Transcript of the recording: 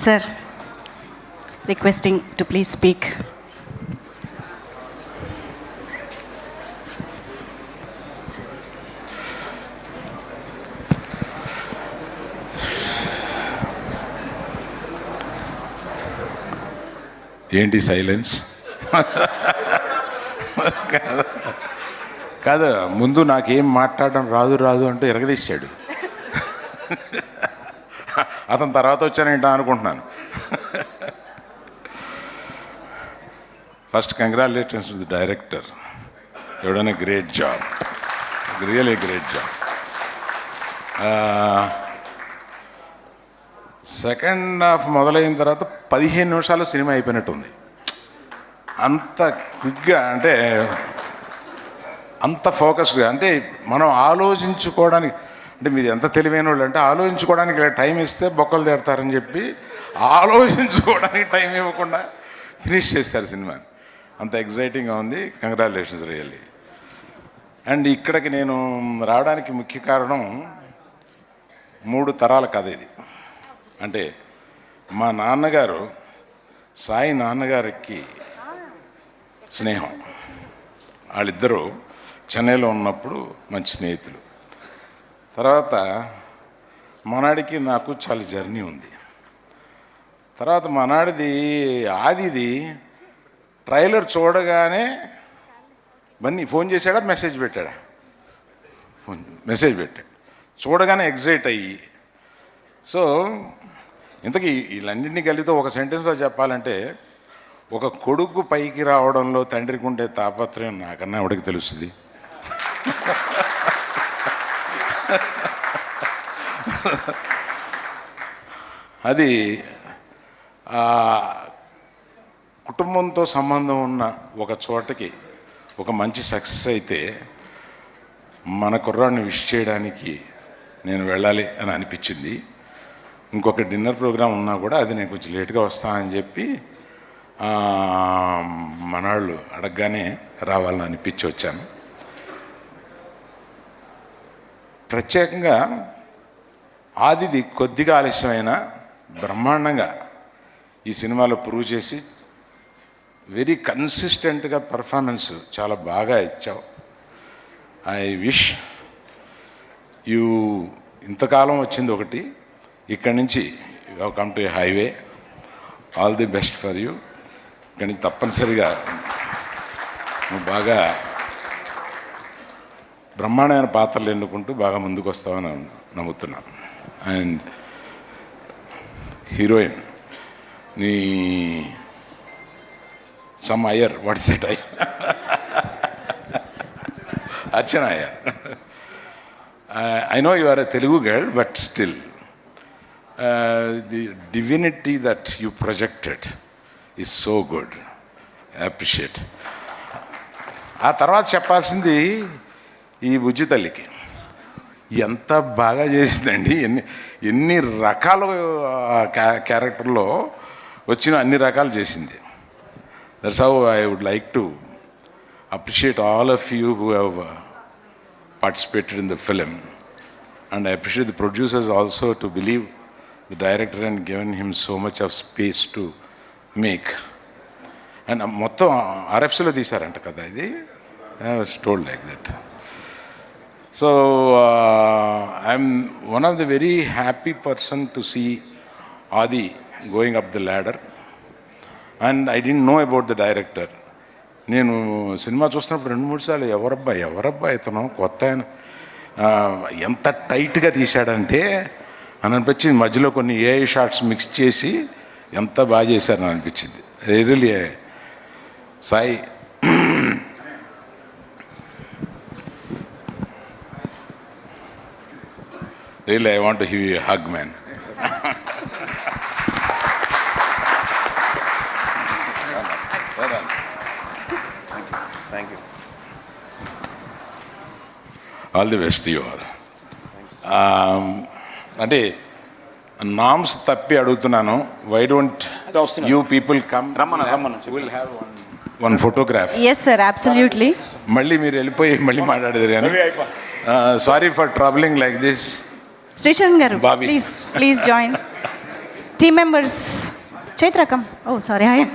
Sir, requesting to please speak. ఏంటి silence? కాదు, ముందు నాకేం మాట్లాడడం రాదు అంటూ ఎరగదీశాడు. అతని తర్వాత వచ్చానేంటా అనుకుంటున్నాను. First congratulations to the director. You done a great job, really great job. Second half మొదలైన తర్వాత 15 నిమిషాలు సినిమా అయిపోయినట్టుంది. అంత క్విక్గా, అంటే అంత ఫోకస్గా, అంటే మనం ఆలోచించుకోవడానికి, అంటే మీరు ఎంత తెలివైన వాళ్ళు అంటే ఆలోచించుకోవడానికి టైం ఇస్తే బొక్కలు తీడతారని చెప్పి ఆలోచించుకోవడానికి టైం ఇవ్వకుండా ఫినిష్ చేస్తారు సినిమాని. అంత ఎగ్జైటింగ్గా ఉంది. Congratulations really. అండ్ ఇక్కడికి నేను రావడానికి ముఖ్య కారణం 3 తరాల కథ ఇది. అంటే మా నాన్నగారు సాయి నాన్నగారికి స్నేహం. వాళ్ళిద్దరూ చెన్నైలో ఉన్నప్పుడు మంచి స్నేహితులు. తర్వాత మనాడికి నాకు చాలా జర్నీ ఉంది. తర్వాత మనాడిది ఆదిది ట్రైలర్ చూడగానే బన్నీ ఫోన్ చేశాడా, మెసేజ్ పెట్టాడా? మెసేజ్ పెట్టాడు. చూడగానే ఎగ్జైట్ అయ్యి, సో ఇంతకీ వీళ్ళన్నింటినీ కలిగితే ఒక సెంటెన్స్లో చెప్పాలంటే, ఒక కొడుకు పైకి రావడంలో తండ్రికి ఉండే తాపత్రయం నాకన్నా ఎవడికి తెలుస్తుంది? అది కుటుంబంతో సంబంధం ఉన్న ఒక చోటకి ఒక మంచి సక్సెస్ అయితే మన కుర్రాడిని విష్ చేయడానికి నేను వెళ్ళాలి అని అనిపించింది. ఇంకొక డిన్నర్ ప్రోగ్రాం ఉన్నా కూడా అది నేను కొంచెం లేట్గా వస్తానని చెప్పి మనాళ్ళు అడగగానే రావాలని అనిపించి వచ్చాను. ప్రత్యేకంగా ఆదిది కొద్దిగా ఆలస్యమైన బ్రహ్మాండంగా ఈ సినిమాలో ప్రూవ్ చేసి వెరీ కన్సిస్టెంట్గా పర్ఫార్మెన్స్ చాలా బాగా ఇచ్చావు. ఐ విష్ యూ, ఇంతకాలం వచ్చింది ఒకటి, ఇక్కడి నుంచి you come to A highway. All the best for you. ఇక్కడి నుంచి తప్పనిసరిగా నువ్వు బాగా బ్రహ్మాండమైన పాత్రలు ఎన్నుకుంటూ బాగా ముందుకు వస్తావని నమ్ముతున్నాను. అండ్ హీరోయిన్ నీ some Iyer, what's that Iyer? Archana Iyer. I know you are a Telugu girl, but still the divinity that you projected is so good. I appreciate. ఆ తర్వాత చెప్పాల్సింది ఈ బుజ్జి తల్లికి ఎంత బాగా చేసిందండి. ఎన్ని రకాల క్యారెక్టర్లో వచ్చిన అన్ని రకాలు చేసింది. That's how I would like to appreciate all of you who have participated in the film, and I appreciate the producers also to believe the director and given him so much of space to make. And మొత్తం RFCలో తీశారంట కదా ఇది. I was told like that. So I'm one of the very happy person to see Adi going up the ladder, and I didn't know about the director. నేను cinema చూస్తున్నప్పుడు 2-3 సార్లు ఎవరబ్బా ఇతను కొత్త ఆయన, ఎంత టైట్గా తీశాడంటే అని అనిపించింది. మధ్యలో కొన్ని ఏఐ షార్ట్స్ మిక్స్ చేసి ఎంత బాగా చేశారని అనిపించింది. Really Sai, really I want to give you a hug, man. Thank you. All the best you all. అంటే నామ్స్ తప్పి అడుగుతున్నాను. Why don't you people come, will have one photograph. Yes, sir, absolutely. మళ్ళీ మీరు వెళ్ళిపోయి మళ్ళీ మాట్లాడేది కానీ sorry for troubling like this. Srishan garu, Bobby. please join. Team members, Chaitra, come. Oh, sorry, I am.